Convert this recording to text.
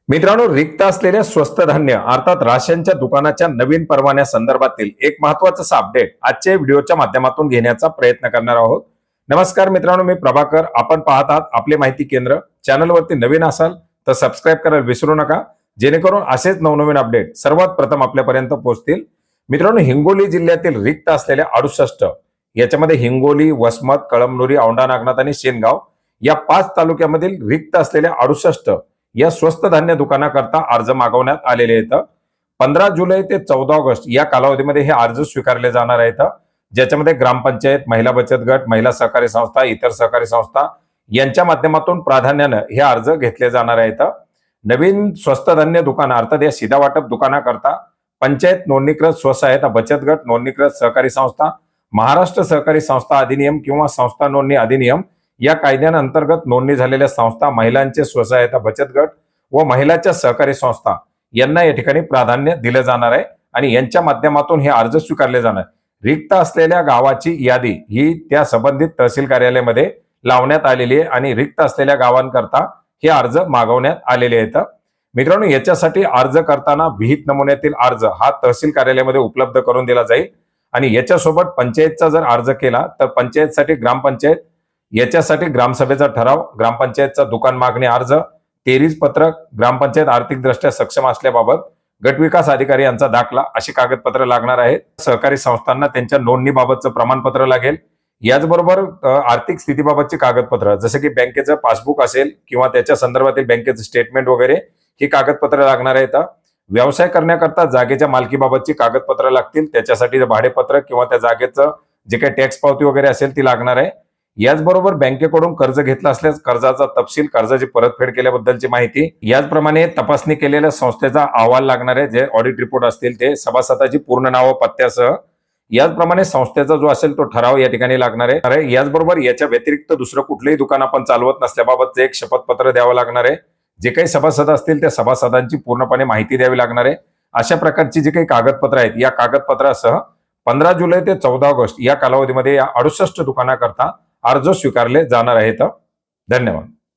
मित्रांनो, रिक्त असलेल्या स्वस्त धान्य अर्थात राशनच्या दुकानाच्या नवीन परवान्या संदर्भातील एक महत्त्वाचं अपडेट आजच्या व्हिडिओच्या माध्यमातून घेण्याचा प्रयत्न करणार आहोत। नमस्कार मित्रांनो, मी प्रभाकर, आपण पाहत आहात आपले माहिती केंद्र। चॅनलवरती नवीन असाल तर सबस्क्राइब करायला विसरू नका, जेणेकरून असेच नवनवीन अपडेट सर्वात प्रथम आपल्यापर्यंत पोहोचतील। मित्रांनो, हिंगोली जिल्ह्यातील रिक्त असलेल्या 68 याच्यामध्ये हिंगोली, वसमत, कळमनुरी, औंढा नागनाथ आणि शेनगाव या 5 तालुक्यामधील रिक्त असलेल्या 68 या स्वस्त धान्य दुकानाकरता अर्ज मागवण्यात आलेले आहेत। 15 जुलै ते 14 ऑगस्ट या कालावधीमध्ये हे अर्ज स्वीकारले जाणार आहेत, ज्याच्यामध्ये ग्रामपंचायत, महिला बचत गट, महिला सहकारी संस्था, इतर सहकारी संस्था यांच्या माध्यमातून प्राधान्याने हे अर्ज घेतले जाणार आहेत। नवीन स्वस्त धान्य दुकान अर्थात या सीधा वाटप दुकानाकरता पंचायत नोंदणीकृत स्वसहायता बचत गट, नोंदणीकृत सहकारी संस्था, महाराष्ट्र सहकारी संस्था अधिनियम किंवा संस्था नोंदणी अधिनियम या कायद्यांतर्गत नोंदणी झालेल्या संस्था, महिलांचे स्वसहायता बचत गट व महिलांच्या सहकारी संस्था यांना या ठिकाणी प्राधान्य दिले जाणार आहे आणि यांच्या माध्यमातून हे अर्ज स्वीकारले जाणार। रिक्त असलेल्या गावाची यादी ही त्या संबंधित तहसील कार्यालयामध्ये लावण्यात आलेली आहे आणि रिक्त असलेल्या गावांकरता हे अर्ज मागवण्यात आलेले आहेत। मित्रांनो, याच्यासाठी अर्ज करताना विहित नमुन्यातील अर्ज हा तहसील कार्यालयामध्ये उपलब्ध करून दिला जाईल आणि याच्यासोबत पंचायतचा जर अर्ज केला तर पंचायतसाठी ग्रामपंचायत, याच्यासाठी ग्रामसभेचा ठराव, ग्रामपंचायतचा दुकान मागणी अर्ज, तेरीज पत्रक, ग्रामपंचायत आर्थिक दृष्ट्या सक्षम असल्याबाबत गट विकास अधिकारी यांचा दाखला अशी कागदपत्र लागणार आहेत। सहकारी संस्थांना त्यांच्या नोंदणीबाबतचं प्रमाणपत्र लागेल। याचबरोबर आर्थिक स्थितीबाबतची कागदपत्र जसे की बँकेचं पासबुक असेल किंवा त्याच्या संदर्भातील बँकेचं स्टेटमेंट वगैरे ही कागदपत्र लागणार आहेत। व्यवसाय करण्याकरता जागेच्या मालकीबाबतची कागदपत्र लागतील, त्याच्यासाठी भाडेपत्र किंवा त्या जागेचं जे काही टॅक्स पावती वगैरे असेल ती लागणार आहे। याचबरोबर बँकेकडून कर्ज घेतला असल्यास कर्जाचा तपशील, कर्जाची परतफेड केल्याबद्दलची माहिती, याचप्रमाणे तपासणी केलेल्या संस्थेचा अहवाल लागणार आहे, जे ऑडिट रिपोर्ट असतील ते, सभासदाची पूर्ण नाव पत्त्यासह, याचप्रमाणे संस्थेचा जो असेल तो ठराव या ठिकाणी लागणार आहे। याचबरोबर याच्या व्यतिरिक्त दुसरं कुठलंही दुकान आपण चालवत नसल्याबाबतचे एक शपथपत्र द्यावं लागणार आहे। जे काही सभासद असतील त्या सभासदांची पूर्णपणे माहिती द्यावी लागणार आहे। अशा प्रकारची जी काही कागदपत्र आहेत या कागदपत्रासह 15 जुलै ते 14 ऑगस्ट या कालावधीमध्ये या 68 दुकानाकरता अर्ज स्वीकारले जाणार आहेत। धन्यवाद।